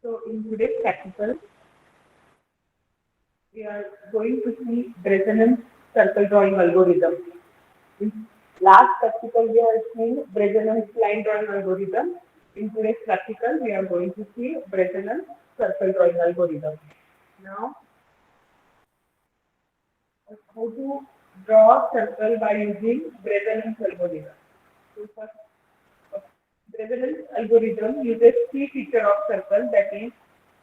So in today's practical, we are going to see Bresenon's circle drawing algorithm. In last practical, we have seen Bresenon's line drawing algorithm. In today's practical, we are going to see Bresenon's circle drawing algorithm. Now, how to draw a circle by using Bresenon's algorithm. So first, Bresenon's algorithm uses key feature of circle, that is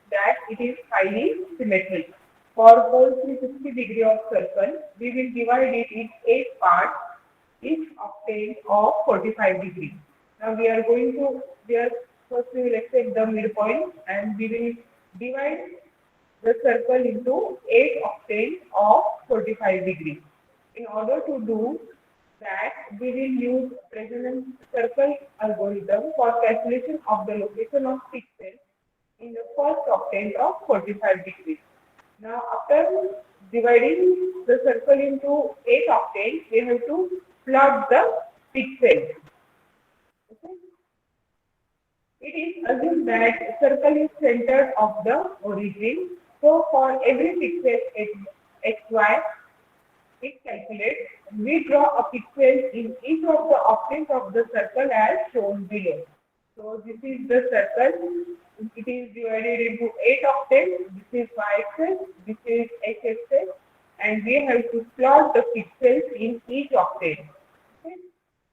that it is highly symmetric. For whole 360 degree of circle, we will divide it in 8 parts, each obtained of 45 degrees. Now first we will accept the midpoint and we will divide the circle into 8 octaves of 45 degrees. In order to do that, we will use Bresenon's circle algorithm for calculation of the location of pixels in the first octave of 45 degrees. Now, after dividing the circle into 8 octaves, we have to plot the pixels. Okay? It is assumed that circle is centered of the origin. So, for every pixel xy, it calculates. We draw a pixel in each of the octaves of the circle as shown below. So, this is the circle. It is divided into 8 octaves. This is y-axis, this is x-axis, and we have to plot the pixels in each octave. Okay.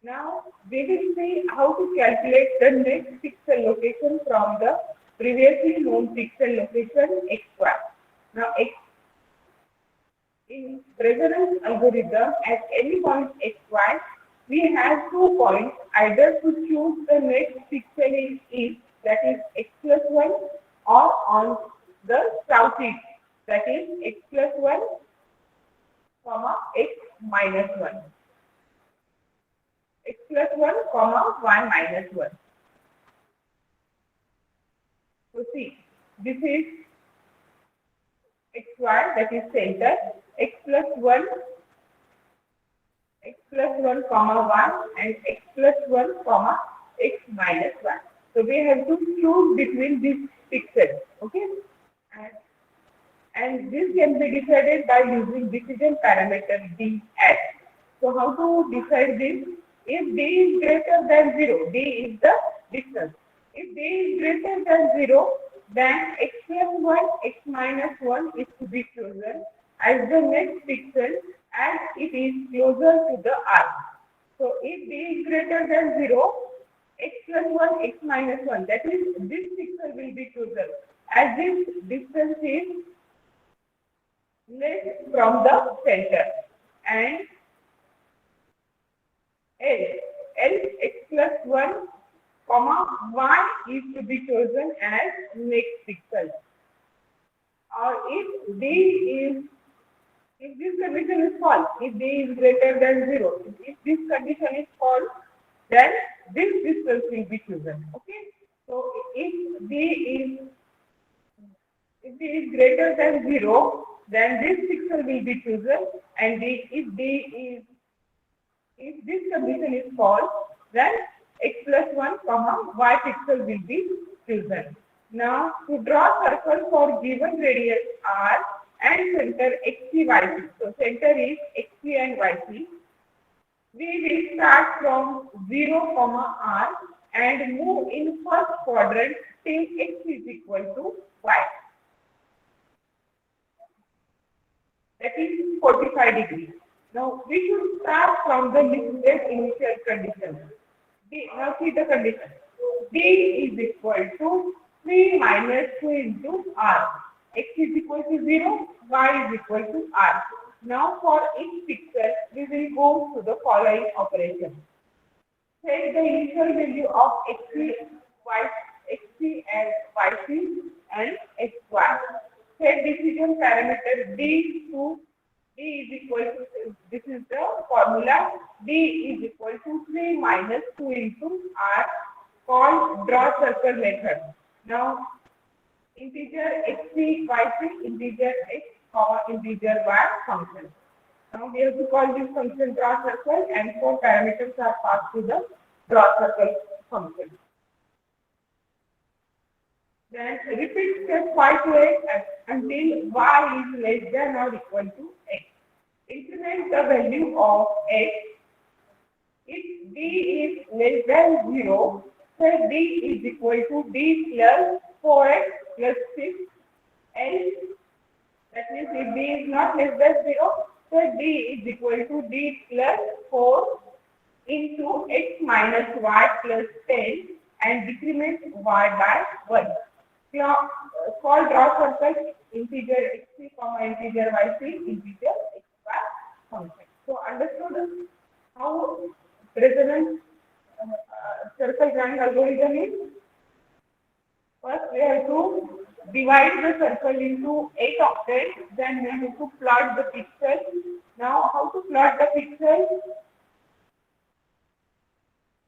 Now, we will see how to calculate the next pixel location from the previously known pixel location xy. Now, in Bresenon's algorithm, at any point xy, we have 2 points, either to choose the next pixel in east, that is x plus 1, or on the southeast, that is x plus 1, comma x minus 1. X plus 1, comma y minus 1. So see, this is xy, that is center, x plus 1, comma 1, and x plus 1, comma x minus 1. So we have to choose between these pixels, okay? And this can be decided by using decision parameter ds. So how to decide this? If d is greater than 0, d is the distance. If d is greater than 0, then x plus 1, x minus 1 is to be chosen as the next pixel as it is closer to the arc. So if d is greater than 0, x plus 1, x minus 1, that is, this pixel will be chosen as this distance is less from the center, and else x plus 1, comma y is to be chosen as next pixel. Or if this condition is false, if d is greater than 0, if this condition is false, then this distance will be chosen. Okay. So if d is greater than 0, then this pixel will be chosen, and if this condition is false, then x plus 1, comma y pixel will be chosen. Now, to draw circle for given radius r and center xc, yc. So, center is xc and yc. We will start from 0, comma r and move in first quadrant till x is equal to y. That is 45 degrees. Now, we should start from the listed initial condition. Now, see the condition. D is equal to 3 minus 2 into r. X is equal to 0, y is equal to r. Now, for each pixel, we will go to the following operation. Set the initial value of xc and yc and xy. Set decision parameter d to d is equal to, this is the formula, d is equal to 3 minus 2 into r, called draw circle method. Now, integer xc, yc, integer x, comma integer y function. Now, we have to call this function draw circle, and 4 parameters are passed to the draw circle function. Then repeat step 5 to 8 until y is less than or equal to x. Increment the value of x. If d is less than 0, so d is equal to d plus 4x plus 6. Else, that means if d is not less than 0, so d is equal to d plus 4 into x minus y plus 10 and decrement y by 1. Call draw circle integer x3 comma integer y3 integer x bar function. So understood how resonance circle drawing algorithm is? First we have to divide the circle into 8 octets, then we have to plot the pixel. Now how to plot the pixel?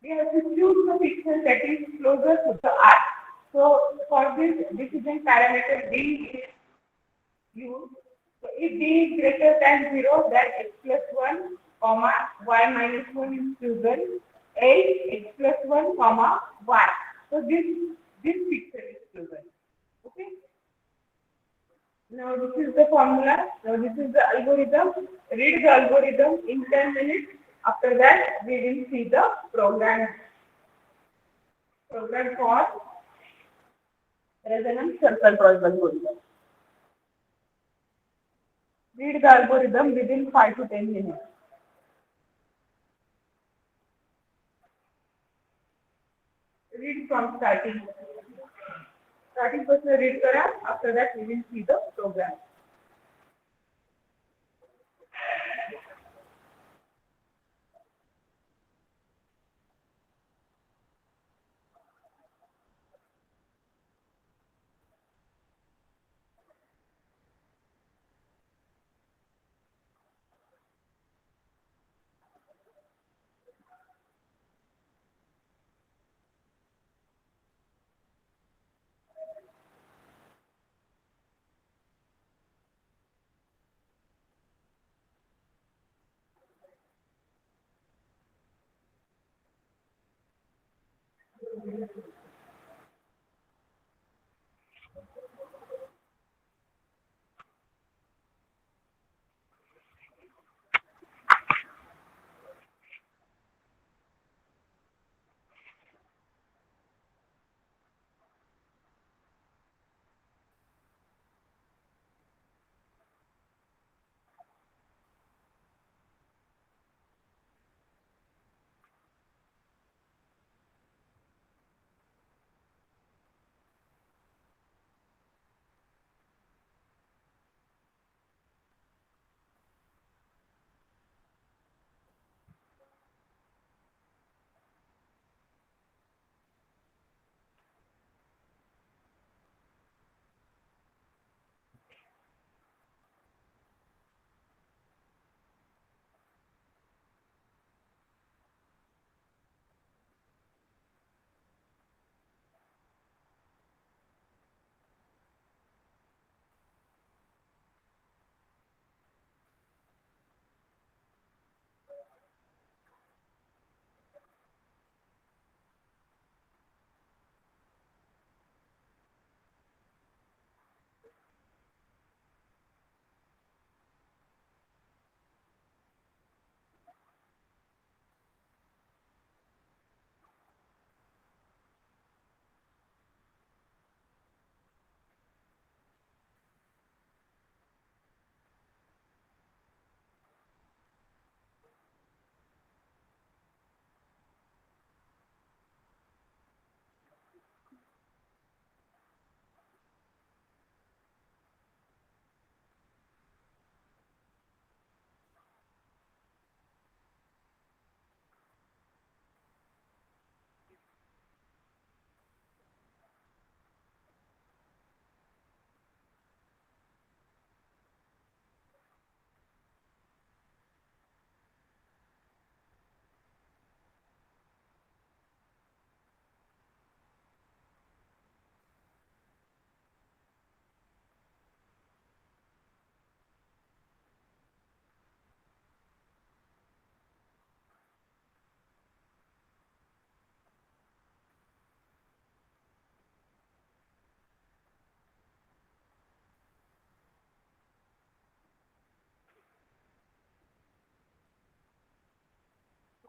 We have to choose the pixel that is closer to the eye. So for this decision parameter d is used. So if d is greater than 0, then x plus 1, comma, y minus 1 is chosen, else x plus 1, comma, y. So this pixel is chosen. Okay. Now this is the formula. Now this is the algorithm. Read the algorithm in 10 minutes. After that, we will see the program for resonance circle drawing algorithm. Read the algorithm within 5 to 10 minutes. Read from starting. Starting first read करा. After that, we will see the program.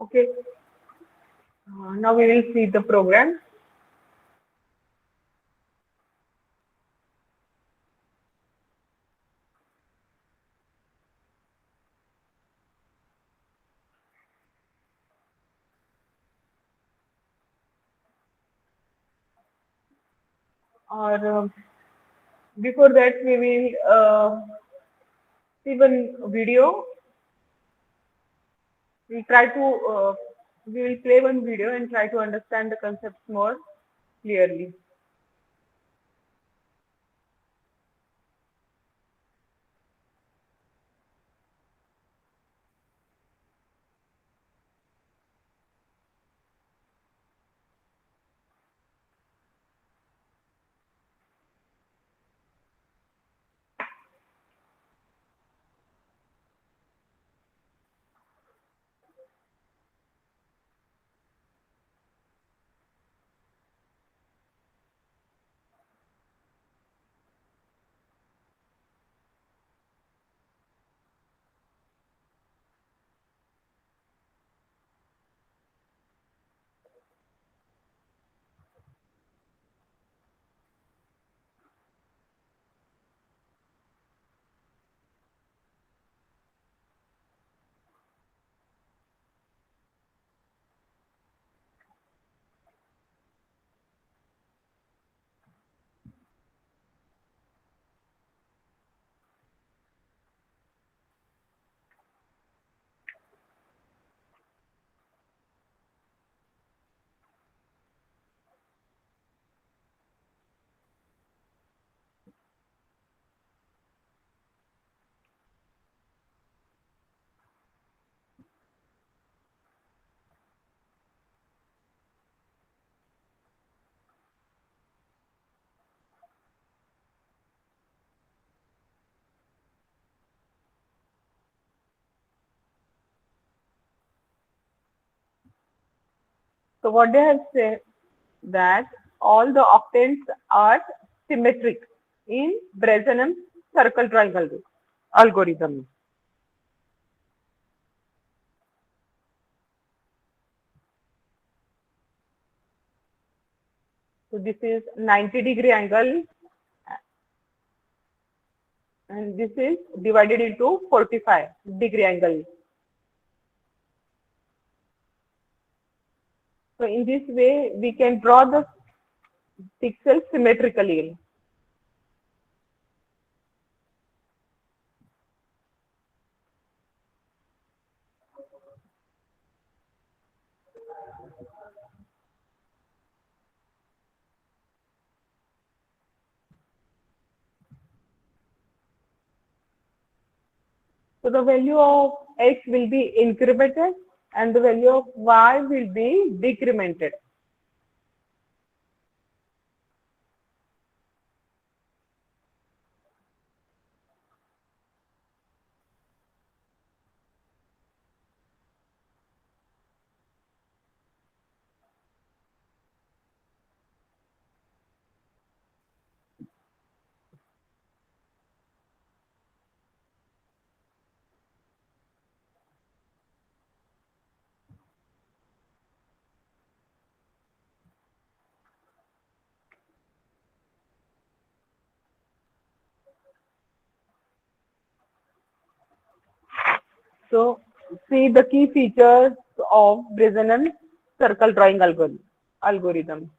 Okay, now we will see the program. Or before that, we will see one video. We try to we will play one video and try to understand the concepts more clearly. So what they have said that all the octants are symmetric in Bresenham's circle triangle algorithm. So this is 90-degree angle and this is divided into 45-degree angle. So in this way, we can draw the pixels symmetrically. So the value of x will be incremented and the value of y will be decremented. So see the key features of Bresenham's circle drawing algorithm.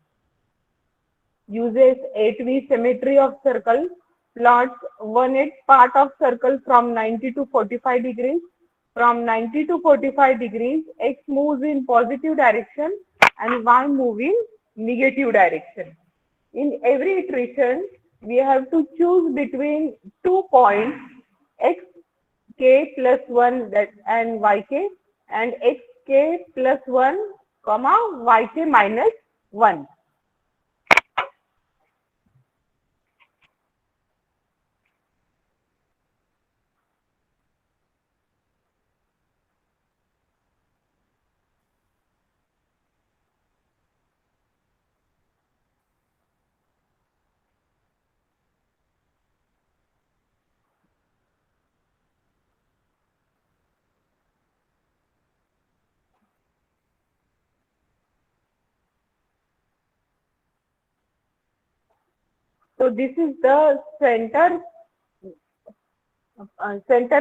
Uses 8V symmetry of circle, plots 1/8 part of circle from 90 to 45 degrees. From 90 to 45 degrees, X moves in positive direction and Y move in negative direction. In every iteration, we have to choose between 2 points, x k plus 1 that and yk and xk plus 1 comma yk minus 1. So this is the center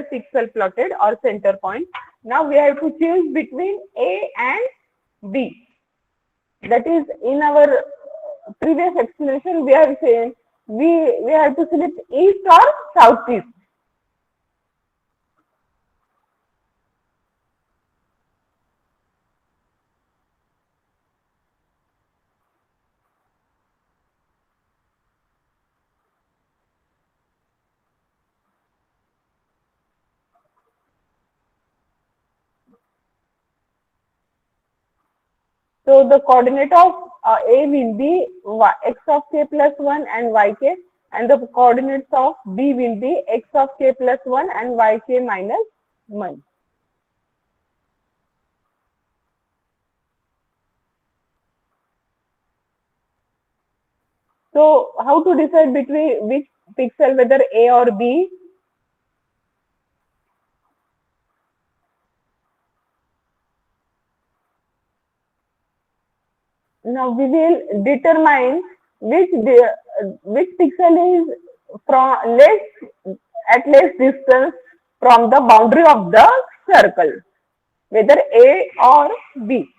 pixel plotted or center point. Now we have to choose between A and B. That is, in our previous explanation, we have said we have to select east or southeast. So the coordinate of A will be x of k plus 1 and yk, and the coordinates of B will be x of k plus 1 and yk minus 1. So how to decide between which pixel, whether A or B? Now we will determine which pixel is from less distance from the boundary of the circle, whether A or B.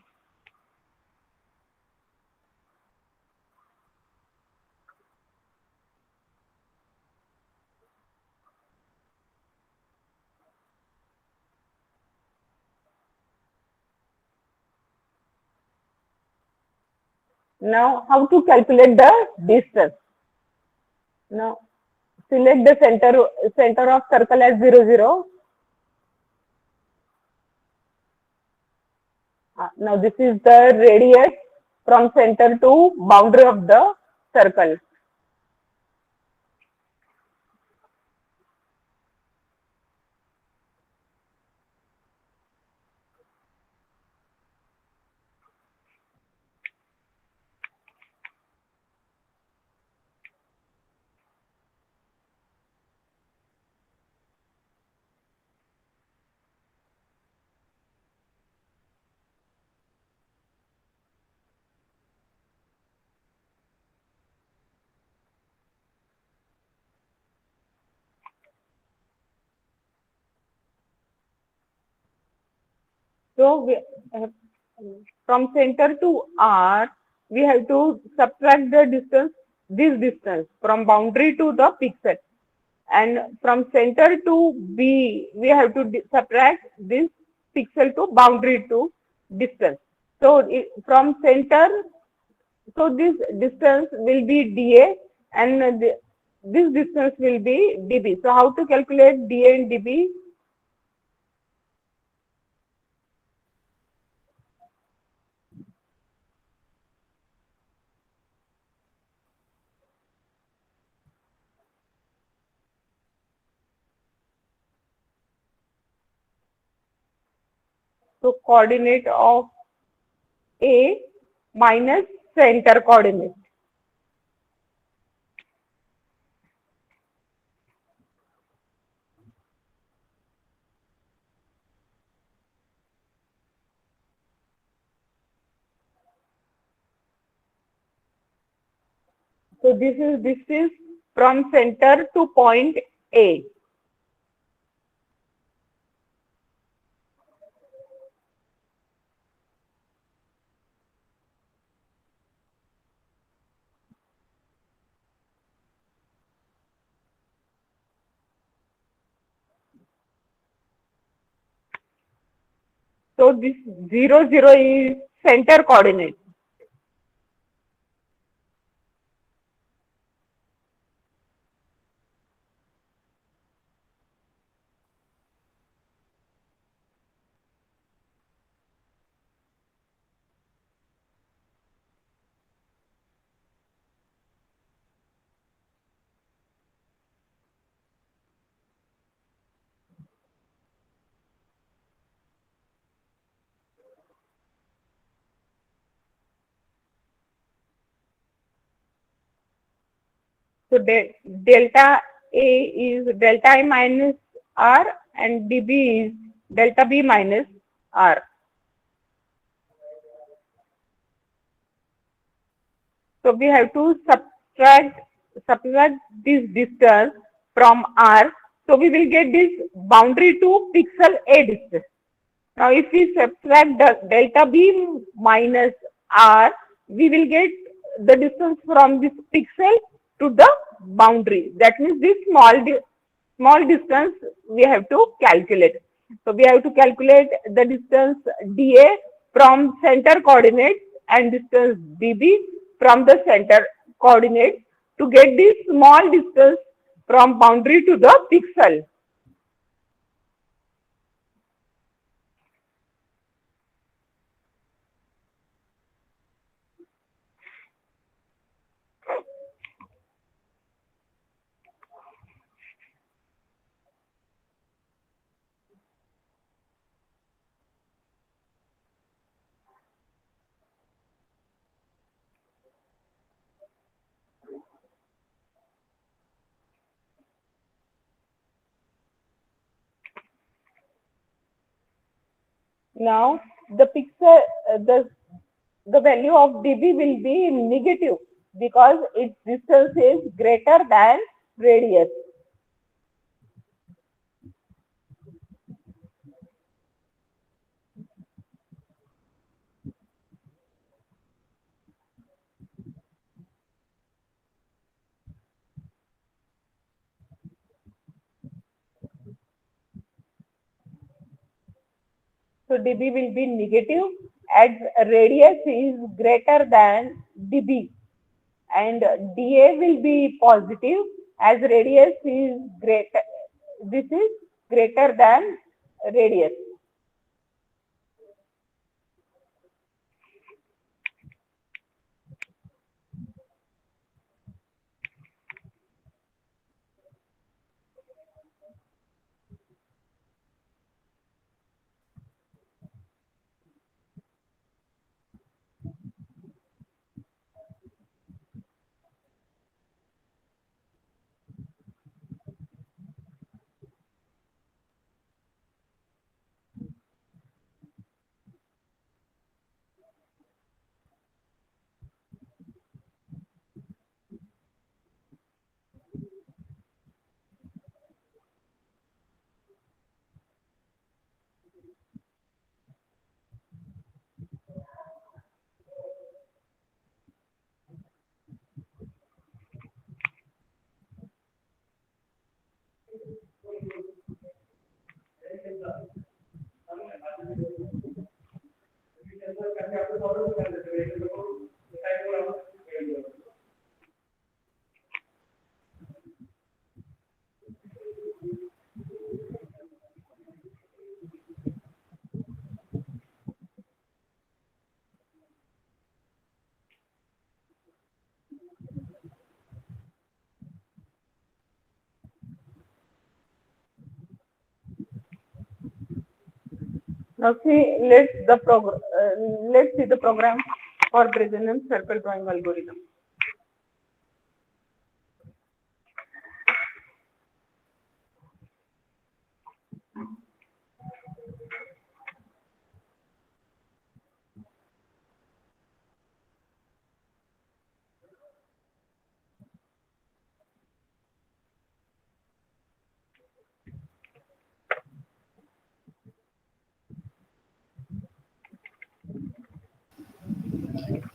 Now how to calculate the distance? Now select the center of circle as 0, 0. Now this is the radius from center to boundary of the circle. So uh, from center to R, we have to subtract the distance, this distance from boundary to the pixel. And from center to B, we have to subtract this pixel to boundary to distance. So from center, so this distance will be dA and this distance will be dB. So how to calculate dA and dB? So coordinate of A minus center coordinate. So this is distance from center to point A. So this 0, 0 is center coordinate. So delta A is delta I minus R and dB is delta B minus R. So we have to subtract subtract this distance from R, so we will get this boundary to pixel A distance. Now, if we subtract delta B minus R, we will get the distance from this pixel to the boundary. That means this small distance we have to calculate. So, we have to calculate the distance dA from center coordinates and distance dB from the center coordinates to get this small distance from boundary to the pixel. Now the pixel, the value of dB will be negative because its distance is greater than radius. So dB will be negative as radius is greater than dB, and dA will be positive as radius is greater. This is greater than radius. Now see, let's see the program for Bresenham circle drawing algorithm.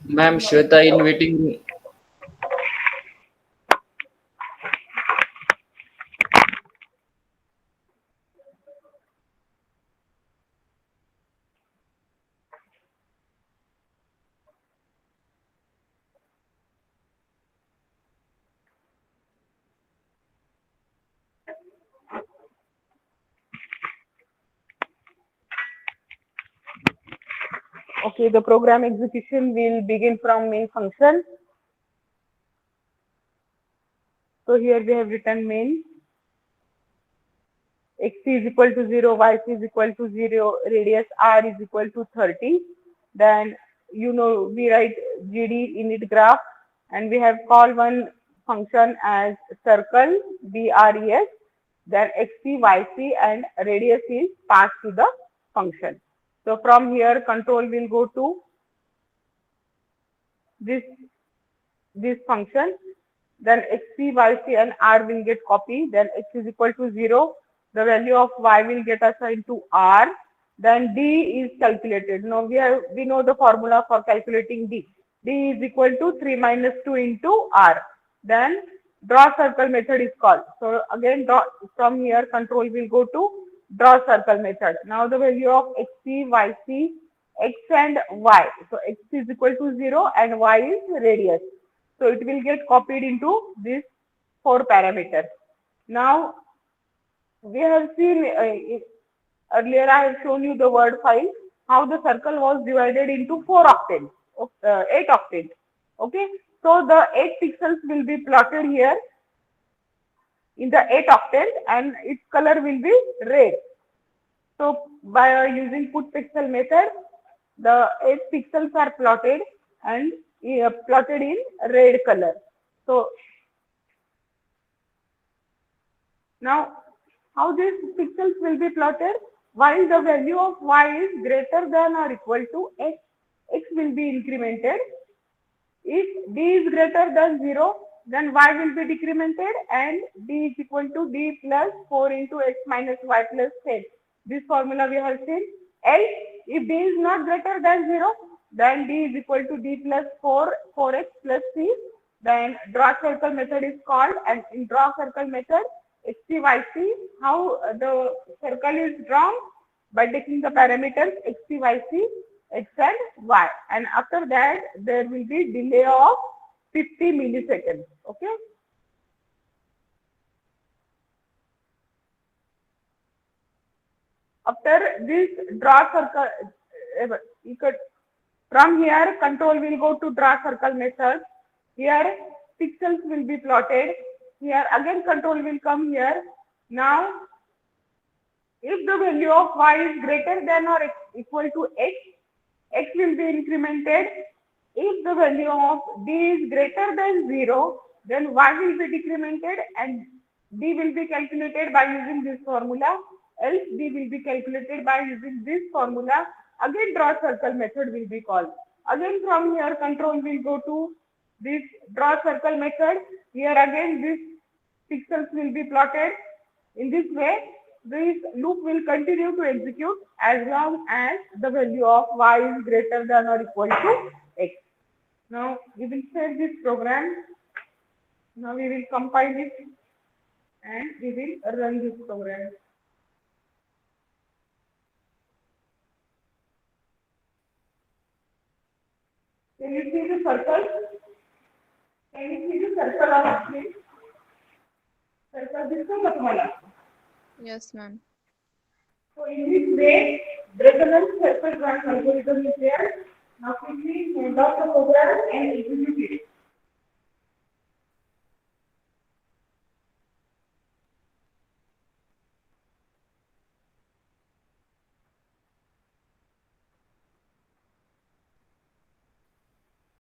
Ma'am, Shweta in waiting room. Okay, the program execution will begin from main function. So here we have written main, x is equal to 0, y is equal to 0, radius r is equal to 30. Then, we write GD init graph, and we have call one function as circle, BRES, then XC, YC, and radius is passed to the function. So from here, control will go to this function. then xc, yc and r will get copied, then x is equal to 0, the value of y will get assigned to r, then d is calculated. Now we know the formula for calculating d. D is equal to 3 minus 2 into r. Then draw circle method is called. So again from here control will go to draw circle method. Now the value of xc, yc, x and y. So x is equal to 0 and y is radius. So it will get copied into this 4 parameters. Now we have seen earlier I have shown you the word file, how the circle was divided into 4 octants, 8 octants. Okay, so the 8 pixels will be plotted here in the 8 octant and its color will be red. So by using put pixel method, the 8 pixels are plotted and plotted in red color. So now how these pixels will be plotted? While the value of y is greater than or equal to x, x will be incremented. If d is greater than 0, then y will be decremented and d is equal to d plus 4 into x minus y plus 10. This formula we have seen. Else, if d is not greater than 0, then d is equal to d plus 4x plus c. Then draw circle method is called, and in draw circle method, xc, yc, how the circle is drawn? By taking the parameters xc, yc, x and y, and after that there will be delay of 50 milliseconds. Okay. After this draw circle, from here control will go to draw circle method. Here pixels will be plotted. Here again control will come here. Now if the value of y is greater than or equal to x, x will be incremented. If the value of d is greater than 0, then y will be decremented and d will be calculated by using this formula. Else d will be calculated by using this formula. Again draw circle method will be called. Again from here control will go to this draw circle method. Here again this pixels will be plotted. In this way, this loop will continue to execute as long as the value of y is greater than or equal to x. Now we will save this program. Now we will compile it and we will run this program. Can you see the circle? Can you see the circle on the screen? Circle दिसतो का तुम्हाला? Yes, ma'am. So in this way, resonance circle drawing algorithm is there. Now quickly note down the program and execute it.